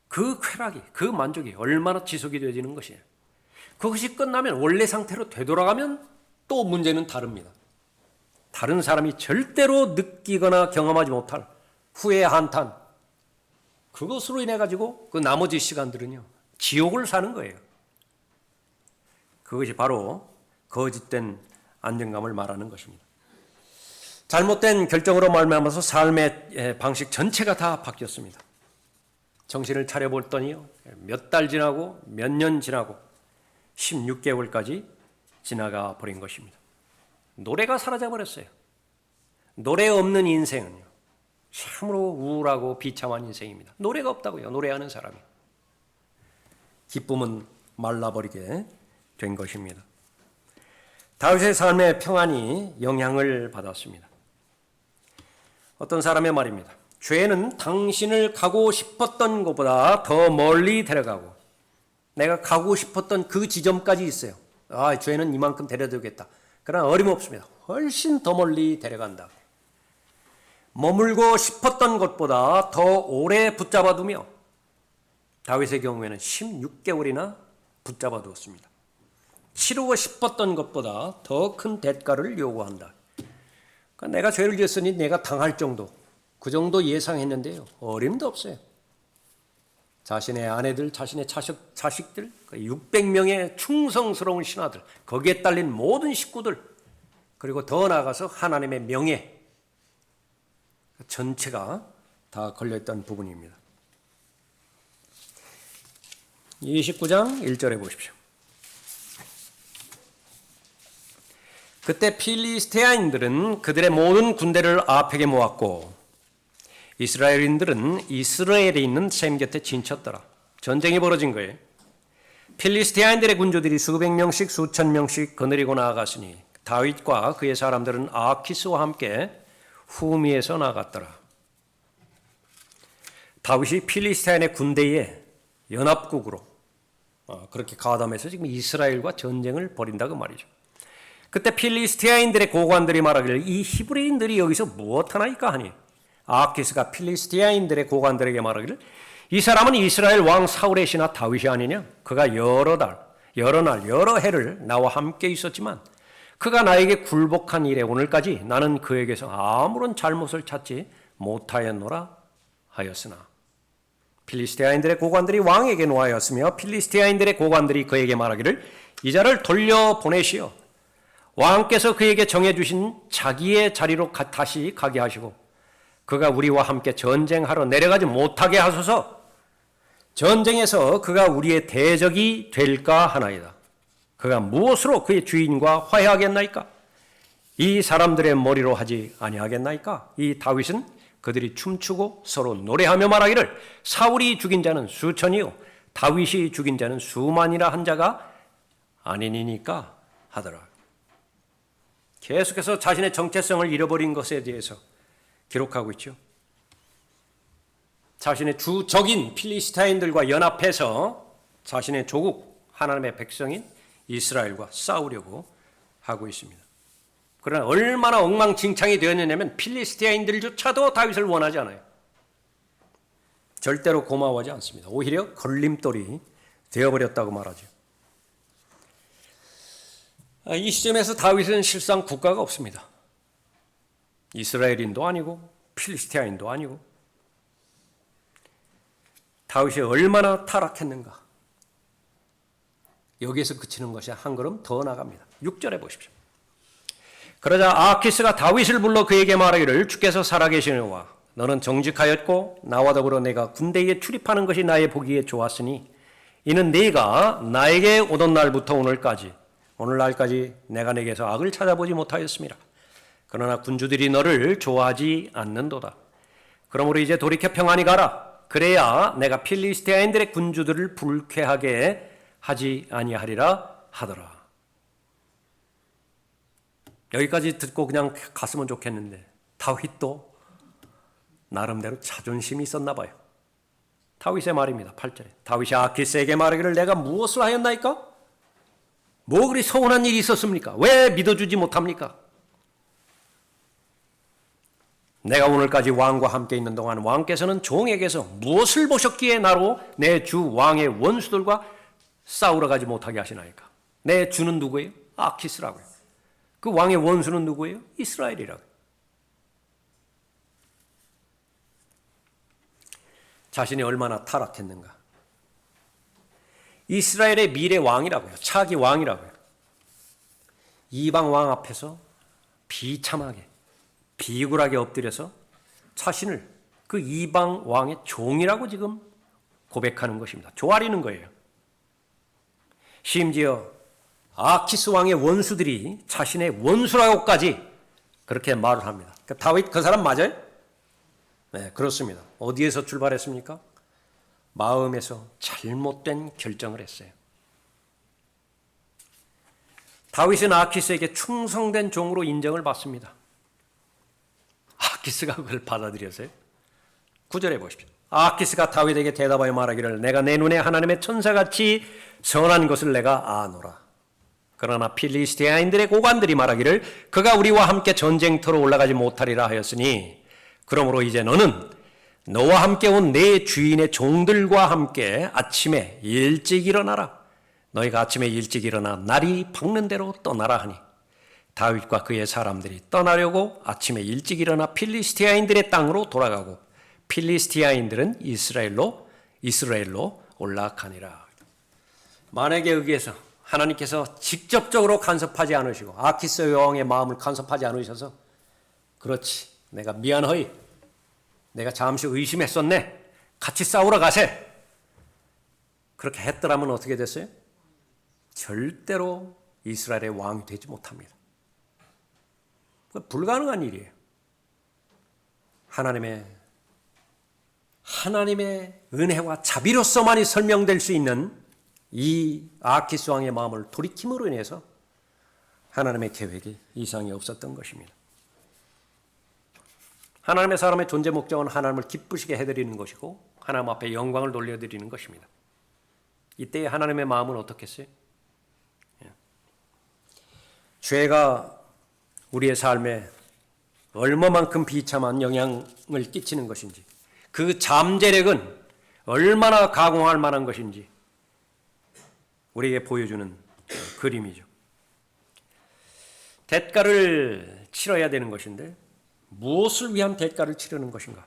그 쾌락이, 그 만족이 얼마나 지속이 되어지는 것이에요. 그것이 끝나면 원래 상태로 되돌아가면 또 문제는 다릅니다. 다른 사람이 절대로 느끼거나 경험하지 못할 후회의 한탄, 그것으로 인해 가지고 그 나머지 시간들은요 지옥을 사는 거예요. 그것이 바로 거짓된 안정감을 말하는 것입니다. 잘못된 결정으로 말미암아서 삶의 방식 전체가 다 바뀌었습니다. 정신을 차려봤더니요 몇 달 지나고 몇 년 지나고 16개월까지 지나가 버린 것입니다. 노래가 사라져 버렸어요. 노래 없는 인생은요 참으로 우울하고 비참한 인생입니다. 노래가 없다고요. 노래하는 사람이. 기쁨은 말라버리게 된 것입니다. 다윗의 삶의 평안이 영향을 받았습니다. 어떤 사람의 말입니다. 죄는 당신을 가고 싶었던 곳보다 더 멀리 데려가고 내가 가고 싶었던 그 지점까지 있어요. 아, 죄는 이만큼 데려다주겠다. 그러나 어림없습니다. 훨씬 더 멀리 데려간다. 머물고 싶었던 것보다 더 오래 붙잡아두며 다윗의 경우에는 16개월이나 붙잡아두었습니다. 치르고 싶었던 것보다 더 큰 대가를 요구한다. 그러니까 내가 죄를 지었으니 내가 당할 정도, 그 정도 예상했는데요. 어림도 없어요. 자신의 아내들, 자신의 자식들, 600명의 충성스러운 신하들, 거기에 딸린 모든 식구들, 그리고 더 나아가서 하나님의 명예, 전체가 다 걸려있던 부분입니다. 29장 1절에 보십시오. 그때 필리스테아인들은 그들의 모든 군대를 아펙에 모았고 이스라엘인들은 이스라엘에 있는 셈 곁에 진쳤더라. 전쟁이 벌어진 거예요. 필리스테아인들의 군주들이 수백 명씩 수천 명씩 거느리고 나아갔으니 다윗과 그의 사람들은 아키스와 함께 후미에서 나갔더라. 다윗이 필리스테인의 군대의 연합국으로 그렇게 가담해서 지금 이스라엘과 전쟁을 벌인다고 말이죠. 그때 필리스티아인들의 고관들이 말하기를 이 히브리인들이 여기서 무엇하나이까 하니 아키스가 필리스티아인들의 고관들에게 말하기를 이 사람은 이스라엘 왕 사울의 신하 다윗이 아니냐? 그가 여러 날, 여러 해를 나와 함께 있었지만 그가 나에게 굴복한 이래 오늘까지 나는 그에게서 아무런 잘못을 찾지 못하였노라 하였으나 필리스티아인들의 고관들이 왕에게 노하였으며 필리스티아인들의 고관들이 그에게 말하기를 이 자를 돌려보내시오. 왕께서 그에게 정해주신 자기의 자리로 다시 가게 하시고 그가 우리와 함께 전쟁하러 내려가지 못하게 하소서. 전쟁에서 그가 우리의 대적이 될까 하나이다. 그가 무엇으로 그의 주인과 화해하겠나이까? 이 사람들의 머리로 하지 아니하겠나이까? 이 다윗은 그들이 춤추고 서로 노래하며 말하기를 사울이 죽인 자는 수천이요 다윗이 죽인 자는 수만이라 한 자가 아니니까 하더라. 계속해서 자신의 정체성을 잃어버린 것에 대해서 기록하고 있죠. 자신의 주적인 필리스타인들과 연합해서 자신의 조국 하나님의 백성인 이스라엘과 싸우려고 하고 있습니다. 그러나 얼마나 엉망진창이 되었느냐면 필리스티아인들조차도 다윗을 원하지 않아요. 절대로 고마워하지 않습니다. 오히려 걸림돌이 되어버렸다고 말하죠. 이 시점에서 다윗은 실상 국가가 없습니다. 이스라엘인도 아니고 필리스티아인도 아니고 다윗이 얼마나 타락했는가. 여기에서 그치는 것이 한 걸음 더 나갑니다. 6절에 보십시오. 그러자 아키스가 다윗을 불러 그에게 말하기를 주께서 살아계시노라. 너는 정직하였고 나와 더불어 내가 군대에 출입하는 것이 나의 보기에 좋았으니 이는 네가 나에게 오던 날부터 오늘날까지 내가 내게서 악을 찾아보지 못하였습니다. 그러나 군주들이 너를 좋아하지 않는도다. 그러므로 이제 돌이켜 평안히 가라. 그래야 내가 필리스티아인들의 군주들을 불쾌하게 하지 아니하리라 하더라. 여기까지 듣고 그냥 갔으면 좋겠는데 다윗도 나름대로 자존심이 있었나 봐요. 다윗의 말입니다. 8절에 다윗이 아키스에게 말하기를 내가 무엇을 하였나이까? 뭐 그리 서운한 일이 있었습니까? 왜 믿어주지 못합니까? 내가 오늘까지 왕과 함께 있는 동안 왕께서는 종에게서 무엇을 보셨기에 나로 내 주 왕의 원수들과 싸우러 가지 못하게 하시나이까? 내 주는 누구예요? 아키스라고요. 그 왕의 원수는 누구예요? 이스라엘이라고요. 자신이 얼마나 타락했는가. 이스라엘의 미래 왕이라고요. 차기 왕이라고요. 이방 왕 앞에서 비참하게 비굴하게 엎드려서 자신을 그 이방 왕의 종이라고 지금 고백하는 것입니다. 조아리는 거예요. 심지어 아키스 왕의 원수들이 자신의 원수라고까지 그렇게 말을 합니다. 다윗 그 사람 맞아요? 네, 그렇습니다. 어디에서 출발했습니까? 마음에서 잘못된 결정을 했어요. 다윗은 아키스에게 충성된 종으로 인정을 받습니다. 아키스가 그걸 받아들였어요. 9절에 보십시오. 아키스가 다윗에게 대답하여 말하기를 내가 내 눈에 하나님의 천사같이 선한 것을 내가 아노라. 그러나 필리스티아인들의 고관들이 말하기를 그가 우리와 함께 전쟁터로 올라가지 못하리라 하였으니 그러므로 이제 너는 너와 함께 온 내 주인의 종들과 함께 아침에 일찍 일어나라. 너희가 아침에 일찍 일어나 날이 밝는 대로 떠나라 하니 다윗과 그의 사람들이 떠나려고 아침에 일찍 일어나 필리스티아인들의 땅으로 돌아가고 필리스티아인들은 이스라엘로 올라가니라. 만약에 여기에서 하나님께서 직접적으로 간섭하지 않으시고 아키스 여왕의 마음을 간섭하지 않으셔서 그렇지 내가 미안하이 내가 잠시 의심했었네 같이 싸우러 가세 그렇게 했더라면 어떻게 됐어요? 절대로 이스라엘의 왕이 되지 못합니다. 불가능한 일이에요. 하나님의 은혜와 자비로서만이 설명될 수 있는 이 아키스 왕의 마음을 돌이킴으로 인해서 하나님의 계획이 이상이 없었던 것입니다. 하나님의 사람의 존재 목적은 하나님을 기쁘시게 해드리는 것이고 하나님 앞에 영광을 돌려드리는 것입니다. 이때 하나님의 마음은 어떻겠어요? 죄가 우리의 삶에 얼마만큼 비참한 영향을 끼치는 것인지 그 잠재력은 얼마나 가공할 만한 것인지 우리에게 보여주는 그림이죠. 대가를 치러야 되는 것인데 무엇을 위한 대가를 치르는 것인가?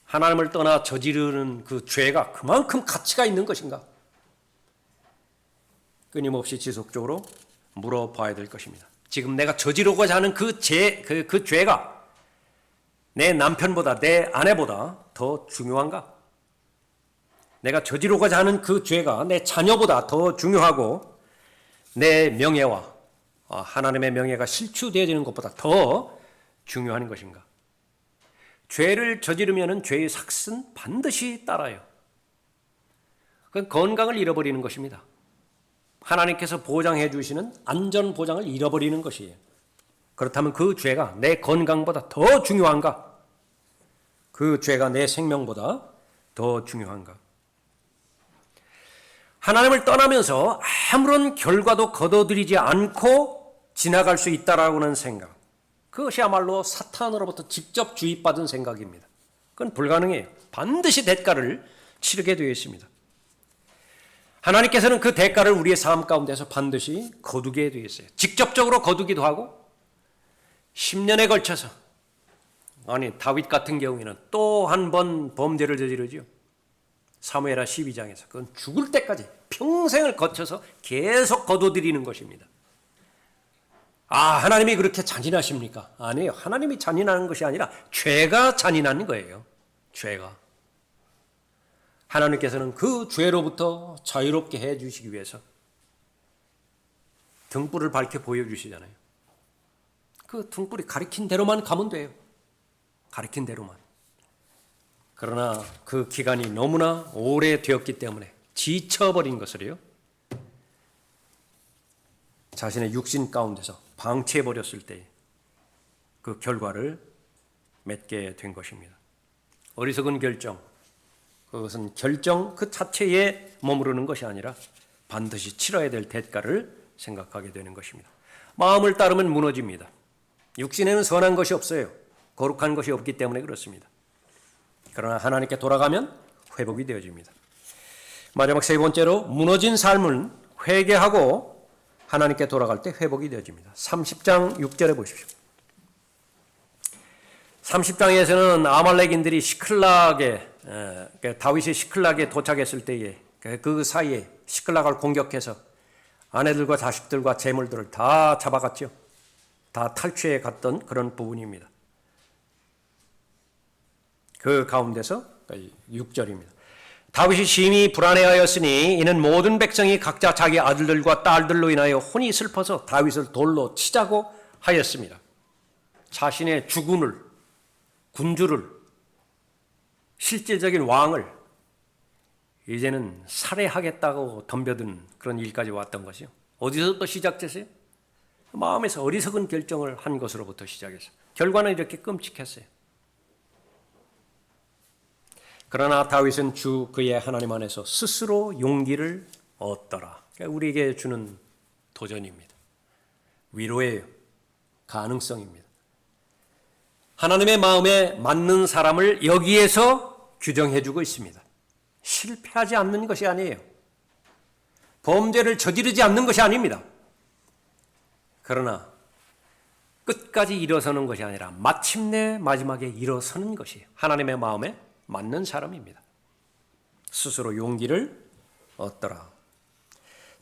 하나님을 떠나 저지르는 그 죄가 그만큼 가치가 있는 것인가? 끊임없이 지속적으로 물어봐야 될 것입니다. 지금 내가 저지르고자 하는 그 죄가 내 남편보다 내 아내보다 더 중요한가? 내가 저지르고자 하는 그 죄가 내 자녀보다 더 중요하고 내 명예와 하나님의 명예가 실추되어지는 것보다 더 중요한 것인가? 죄를 저지르면 죄의 삭은 반드시 따라요. 그건 건강을 잃어버리는 것입니다. 하나님께서 보장해 주시는 안전 보장을 잃어버리는 것이에요. 그렇다면 그 죄가 내 건강보다 더 중요한가? 그 죄가 내 생명보다 더 중요한가? 하나님을 떠나면서 아무런 결과도 거둬들이지 않고 지나갈 수 있다라고는 생각. 그것이야말로 사탄으로부터 직접 주입받은 생각입니다. 그건 불가능해요. 반드시 대가를 치르게 되어 있습니다. 하나님께서는 그 대가를 우리의 삶 가운데서 반드시 거두게 되어 있어요. 직접적으로 거두기도 하고 10년에 걸쳐서 다윗 같은 경우에는 또 한 번 범죄를 저지르죠. 사무엘하 12장에서 그건 죽을 때까지 평생을 거쳐서 계속 거둬들이는 것입니다. 하나님이 그렇게 잔인하십니까? 아니에요. 하나님이 잔인한 것이 아니라 죄가 잔인한 거예요. 죄가. 하나님께서는 그 죄로부터 자유롭게 해주시기 위해서 등불을 밝혀 보여주시잖아요. 그 등불이 가리킨 대로만 가면 돼요. 가리킨 대로만. 그러나 그 기간이 너무나 오래되었기 때문에 지쳐버린 것을요. 자신의 육신 가운데서 방치해버렸을 때 그 결과를 맺게 된 것입니다. 어리석은 결정, 그것은 결정 그 자체에 머무르는 것이 아니라 반드시 치러야 될 대가를 생각하게 되는 것입니다. 마음을 따르면 무너집니다. 육신에는 선한 것이 없어요. 거룩한 것이 없기 때문에 그렇습니다. 그러나 하나님께 돌아가면 회복이 되어집니다. 마지막 세 번째로 무너진 삶은 회개하고 하나님께 돌아갈 때 회복이 되어집니다. 30장 6절에 보십시오. 30장에서는 아말렉인들이 다윗이 시클락에 도착했을 때에 그 사이에 시클락을 공격해서 아내들과 자식들과 재물들을 다 잡아갔죠. 다 탈취해 갔던 그런 부분입니다. 그 가운데서 6절입니다. 다윗이 심히 불안해하였으니 이는 모든 백성이 각자 자기 아들들과 딸들로 인하여 혼이 슬퍼서 다윗을 돌로 치자고 하였습니다. 자신의 주군을, 군주를, 실질적인 왕을 이제는 살해하겠다고 덤벼든 그런 일까지 왔던 것이요. 어디서부터 시작됐어요? 마음에서 어리석은 결정을 한 것으로부터 시작해서 결과는 이렇게 끔찍했어요. 그러나 다윗은 주 그의 하나님 안에서 스스로 용기를 얻더라. 우리에게 주는 도전입니다. 위로예요. 가능성입니다. 하나님의 마음에 맞는 사람을 여기에서 규정해주고 있습니다. 실패하지 않는 것이 아니에요. 범죄를 저지르지 않는 것이 아닙니다. 그러나 끝까지 일어서는 것이 아니라 마침내 마지막에 일어서는 것이 하나님의 마음에 맞는 사람입니다. 스스로 용기를 얻더라.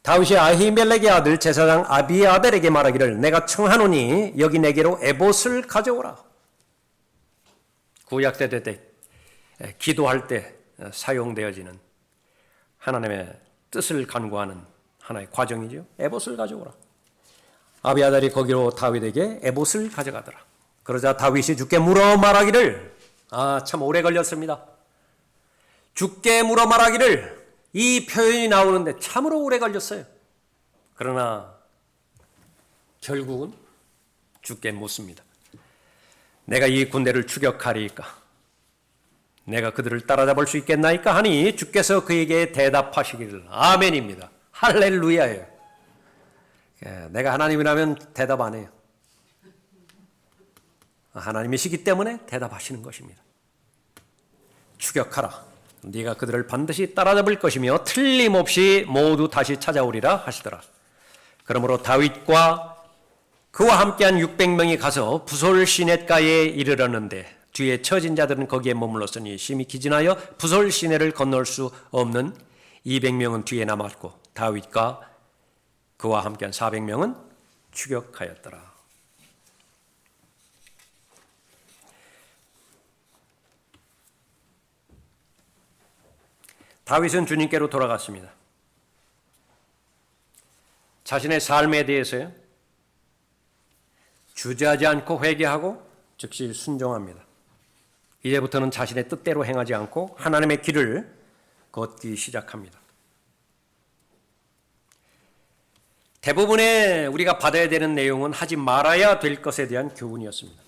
다윗이 아히멜렉의 아들 제사장 아비아벨에게 말하기를 내가 청하노니 여기 내게로 에봇을 가져오라. 구약 세대 때 기도할 때 사용되어지는 하나님의 뜻을 간구하는 하나의 과정이죠. 에봇을 가져오라. 아비아달이 거기로 다윗에게 에봇을 가져가더라. 그러자 다윗이 주께 물어 말하기를 참 오래 걸렸습니다. 주께 물어 말하기를 이 표현이 나오는데 참으로 오래 걸렸어요. 그러나 결국은 주께 묻습니다. 내가 이 군대를 추격하리이까? 내가 그들을 따라잡을 수 있겠나이까? 하니 주께서 그에게 대답하시기를 아멘입니다. 할렐루야예요. 내가 하나님이라면 대답 안 해요. 하나님이시기 때문에 대답하시는 것입니다. 추격하라. 네가 그들을 반드시 따라잡을 것이며 틀림없이 모두 다시 찾아오리라 하시더라. 그러므로 다윗과 그와 함께한 600명이 가서 부솔 시냇가에 이르렀는데 뒤에 처진 자들은 거기에 머물렀으니 심히 기진하여 부솔 시내를 건널 수 없는 200명은 뒤에 남았고 다윗과 그와 함께한 400명은 추격하였더라. 다윗은 주님께로 돌아갔습니다. 자신의 삶에 대해서요, 주저하지 않고 회개하고 즉시 순종합니다. 이제부터는 자신의 뜻대로 행하지 않고 하나님의 길을 걷기 시작합니다. 대부분의 우리가 받아야 되는 내용은 하지 말아야 될 것에 대한 교훈이었습니다.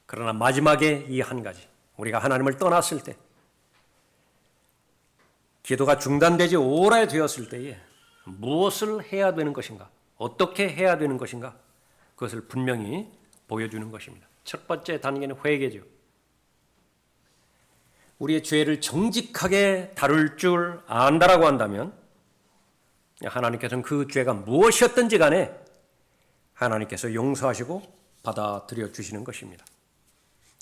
그러나 마지막에 이 한 가지, 우리가 하나님을 떠났을 때, 기도가 중단되지 오래되었을 때에 무엇을 해야 되는 것인가, 어떻게 해야 되는 것인가, 그것을 분명히 보여주는 것입니다. 첫 번째 단계는 회개죠. 우리의 죄를 정직하게 다룰 줄 안다라고 한다면 하나님께서는 그 죄가 무엇이었든지 간에 하나님께서 용서하시고 받아들여 주시는 것입니다.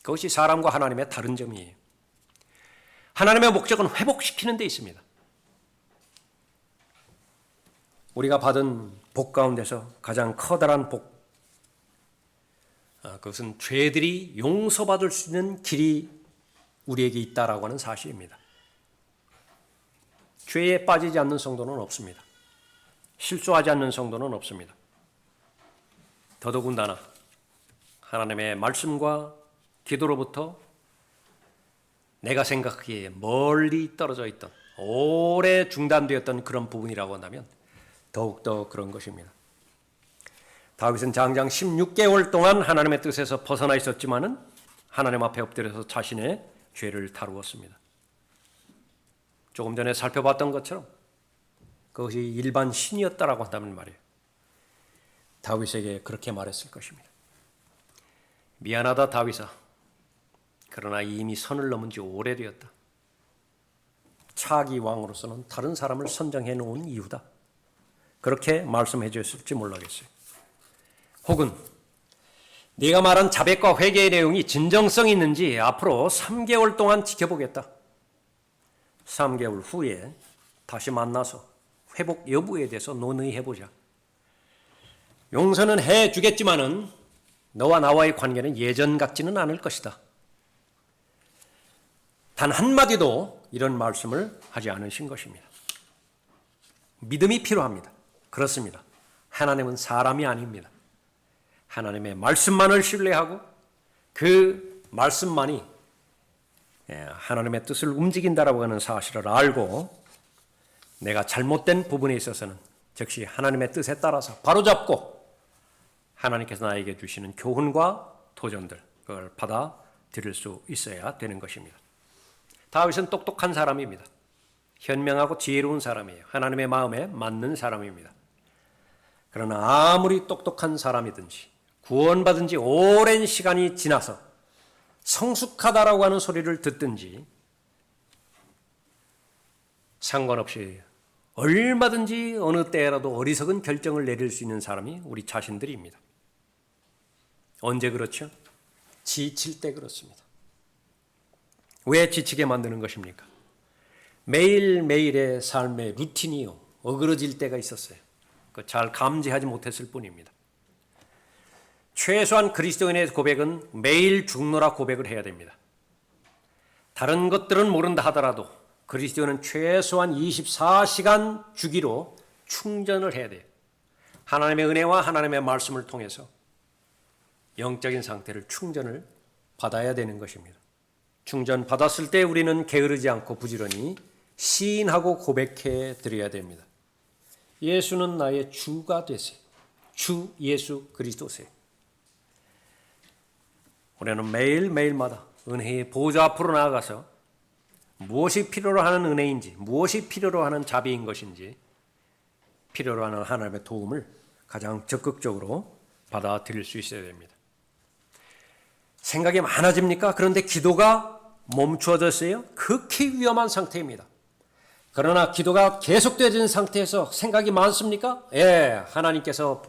그것이 사람과 하나님의 다른 점이에요. 하나님의 목적은 회복시키는 데 있습니다. 우리가 받은 복 가운데서 가장 커다란 복, 그것은 죄들이 용서받을 수 있는 길이 우리에게 있다라고 하는 사실입니다. 죄에 빠지지 않는 성도는 없습니다. 실수하지 않는 성도는 없습니다. 더더군다나 하나님의 말씀과 기도로부터 내가 생각하기에 멀리 떨어져 있던, 오래 중단되었던 그런 부분이라고 한다면 더욱더 그런 것입니다. 다윗은 장장 16개월 동안 하나님의 뜻에서 벗어나 있었지만은 하나님 앞에 엎드려서 자신의 죄를 다루었습니다. 조금 전에 살펴봤던 것처럼 그것이 일반 신이었다라고 한다면 말이에요. 다윗에게 그렇게 말했을 것입니다. 미안하다 다윗아. 그러나 이미 선을 넘은 지 오래되었다. 차기 왕으로서는 다른 사람을 선정해 놓은 이유다. 그렇게 말씀해 주셨을지 몰라겠어요. 혹은 네가 말한 자백과 회개의 내용이 진정성이 있는지 앞으로 3개월 동안 지켜보겠다. 3개월 후에 다시 만나서 회복 여부에 대해서 논의해보자. 용서는 해주겠지만은 너와 나와의 관계는 예전 같지는 않을 것이다. 단 한마디도 이런 말씀을 하지 않으신 것입니다. 믿음이 필요합니다. 그렇습니다. 하나님은 사람이 아닙니다. 하나님의 말씀만을 신뢰하고 그 말씀만이 하나님의 뜻을 움직인다라고 하는 사실을 알고 내가 잘못된 부분에 있어서는 즉시 하나님의 뜻에 따라서 바로잡고 하나님께서 나에게 주시는 교훈과 도전들, 그걸 받아들일 수 있어야 되는 것입니다. 다윗은 똑똑한 사람입니다. 현명하고 지혜로운 사람이에요. 하나님의 마음에 맞는 사람입니다. 그러나 아무리 똑똑한 사람이든지 구원받은 지 오랜 시간이 지나서 성숙하다라고 하는 소리를 듣든지 상관없이 얼마든지 어느 때라도 어리석은 결정을 내릴 수 있는 사람이 우리 자신들입니다. 언제 그렇죠? 지칠 때 그렇습니다. 왜 지치게 만드는 것입니까? 매일매일의 삶의 루틴이요, 어그러질 때가 있었어요. 잘 감지하지 못했을 뿐입니다. 최소한 그리스도인의 고백은 매일 죽노라 고백을 해야 됩니다. 다른 것들은 모른다 하더라도 그리스도인은 최소한 24시간 주기로 충전을 해야 돼요. 하나님의 은혜와 하나님의 말씀을 통해서 영적인 상태를 충전을 받아야 되는 것입니다. 충전 받았을 때 우리는 게으르지 않고 부지런히 시인하고 고백해 드려야 됩니다. 예수는 나의 주가 되세요. 주 예수 그리스도세요. 우리는 매일매일마다 은혜의 보좌 앞으로 나아가서 무엇이 필요로 하는 은혜인지, 무엇이 필요로 하는 자비인 것인지, 필요로 하는 하나님의 도움을 가장 적극적으로 받아들일 수 있어야 됩니다. 생각이 많아집니까? 그런데 기도가 멈추어졌어요? 극히 위험한 상태입니다. 그러나 기도가 계속되어진 상태에서 생각이 많습니까? 예, 하나님께서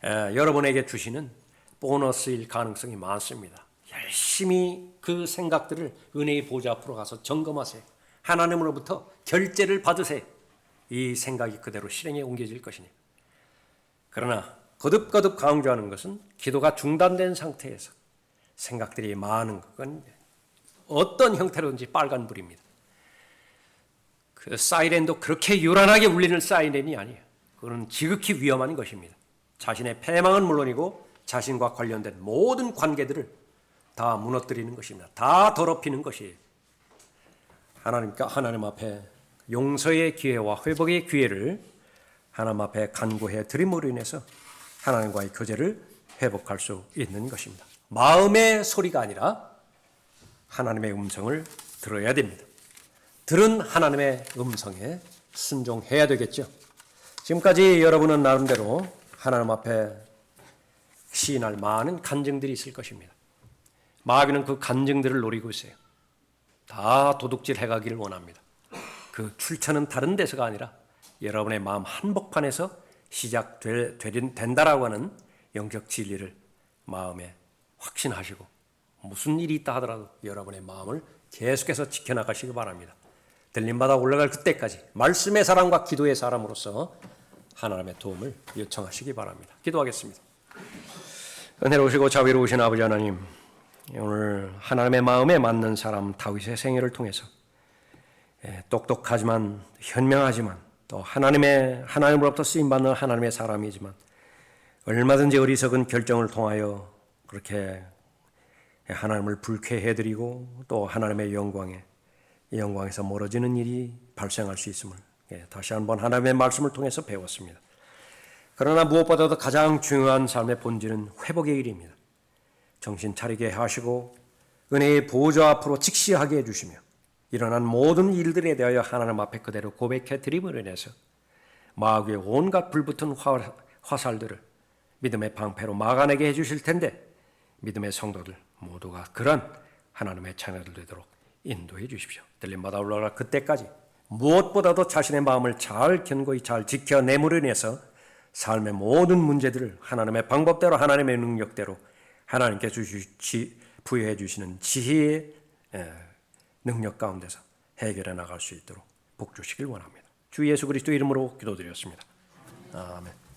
여러분에게 주시는 보너스일 가능성이 많습니다. 열심히 그 생각들을 은혜의 보좌 앞으로 가서 점검하세요. 하나님으로부터 결제를 받으세요. 이 생각이 그대로 실행에 옮겨질 것이니. 그러나 거듭거듭 강조하는 것은 기도가 중단된 상태에서 생각들이 많은 건 어떤 형태로든지 빨간불입니다. 그 사이렌도 그렇게 요란하게 울리는 사이렌이 아니에요. 그건 지극히 위험한 것입니다. 자신의 패망은 물론이고 자신과 관련된 모든 관계들을 다 무너뜨리는 것입니다. 다 더럽히는 것이에요. 하나님 앞에 용서의 기회와 회복의 기회를 하나님 앞에 간구해 드림으로 인해서 하나님과의 교제를 회복할 수 있는 것입니다. 마음의 소리가 아니라 하나님의 음성을 들어야 됩니다. 들은 하나님의 음성에 순종해야 되겠죠. 지금까지 여러분은 나름대로 하나님 앞에 시인할 많은 간증들이 있을 것입니다. 마귀는 그 간증들을 노리고 있어요. 다 도둑질 해가기를 원합니다. 그 출처는 다른 데서가 아니라 여러분의 마음 한복판에서 시작된다라고 하는 영적 진리를 마음에 확신하시고 무슨 일이 있다 하더라도 여러분의 마음을 계속해서 지켜나가시기 바랍니다. 들림받아 올라갈 그때까지 말씀의 사람과 기도의 사람으로서 하나님의 도움을 요청하시기 바랍니다. 기도하겠습니다. 은혜로우시고 자비로우신 아버지 하나님, 오늘 하나님의 마음에 맞는 사람 다윗의 생애를 통해서 똑똑하지만 현명하지만 또 하나님으로부터 쓰임받는 하나님의 사람이지만 얼마든지 어리석은 결정을 통하여 그렇게 하나님을 불쾌해드리고 또 하나님의 영광에서 멀어지는 일이 발생할 수 있음을 다시 한번 하나님의 말씀을 통해서 배웠습니다. 그러나 무엇보다도 가장 중요한 삶의 본질은 회복의 일입니다. 정신 차리게 하시고 은혜의 보좌 앞으로 직시하게 해주시며 일어난 모든 일들에 대하여 하나님 앞에 그대로 고백해 드림으로 인해서 마귀의 온갖 불붙은 화살들을 믿음의 방패로 막아내게 해주실 텐데 믿음의 성도들 모두가 그런 하나님의 자녀들 되도록 인도해 주십시오. 들림받아 올라갈 그때까지 무엇보다도 자신의 마음을 견고히 잘 지켜내므로 인해서 삶의 모든 문제들을 하나님의 방법대로 하나님의 능력대로 하나님께서 부여해 주시는 지혜의 능력 가운데서 해결해 나갈 수 있도록 복 주시길 원합니다. 주 예수 그리스도 이름으로 기도드렸습니다. 아멘.